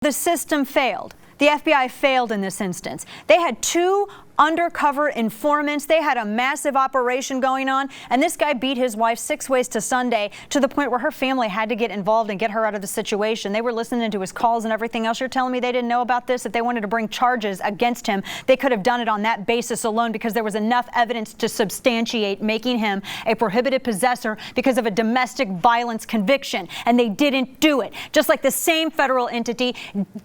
The system failed. The FBI failed in this instance. They had two undercover informants. They had a massive operation going on, and this guy beat his wife 6 ways to Sunday to the point where her family had to get involved and get her out of the situation. They were listening to his calls and everything else. You're telling me they didn't know about this? If they wanted to bring charges against him, they could have done it on that basis alone because there was enough evidence to substantiate making him a prohibited possessor because of a domestic violence conviction, and they didn't do it. Just like the same federal entity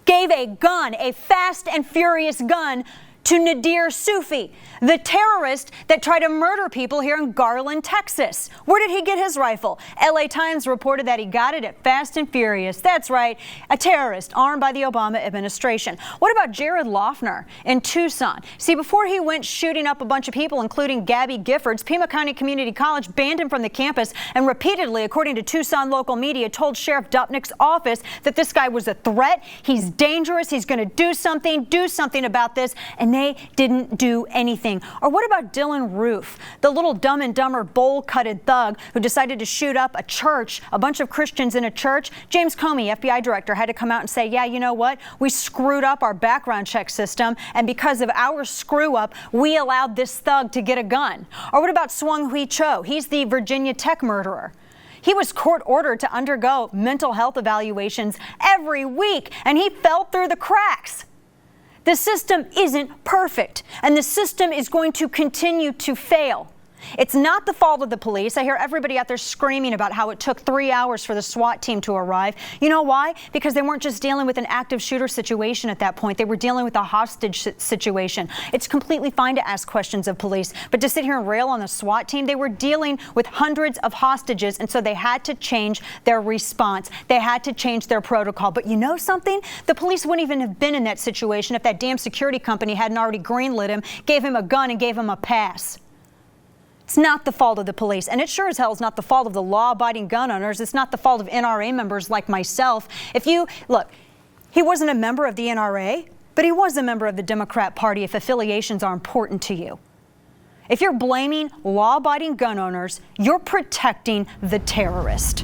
gave a gun, a fast and furious gun, to Nadir Sufi, the terrorist that tried to murder people here in Garland, Texas. Where did he get his rifle? LA Times reported that he got it at Fast and Furious. That's right, a terrorist armed by the Obama administration. What about Jared Loughner in Tucson? See, before he went shooting up a bunch of people, including Gabby Giffords, Pima County Community College banned him from the campus and repeatedly, according to Tucson local media, told Sheriff Dupnick's office that this guy was a threat. He's dangerous. He's going to do something about this. And they didn't do anything. Or what about Dylan Roof, the little Dumb and Dumber bowl-cutted thug who decided to shoot up a church, a bunch of Christians in a church? James Comey, FBI director, had to come out and say, yeah, you know what? We screwed up our background check system, and because of our screw-up, we allowed this thug to get a gun. Or what about Swung Hui Cho? He's the Virginia Tech murderer. He was court-ordered to undergo mental health evaluations every week, and he fell through the cracks. The system isn't perfect, and the system is going to continue to fail. It's not the fault of the police. I hear everybody out there screaming about how it took 3 hours for the SWAT team to arrive. You know why? Because they weren't just dealing with an active shooter situation at that point. They were dealing with a hostage situation. It's completely fine to ask questions of police, but to sit here and rail on the SWAT team, they were dealing with hundreds of hostages, and so they had to change their response. They had to change their protocol. But you know something? The police wouldn't even have been in that situation if that damn security company hadn't already greenlit him, gave him a gun, and gave him a pass. It's not the fault of the police, and it sure as hell is not the fault of the law-abiding gun owners. It's not the fault of NRA members like myself. Look, he wasn't a member of the NRA, but he was a member of the Democrat Party if affiliations are important to you. If you're blaming law-abiding gun owners, you're protecting the terrorist.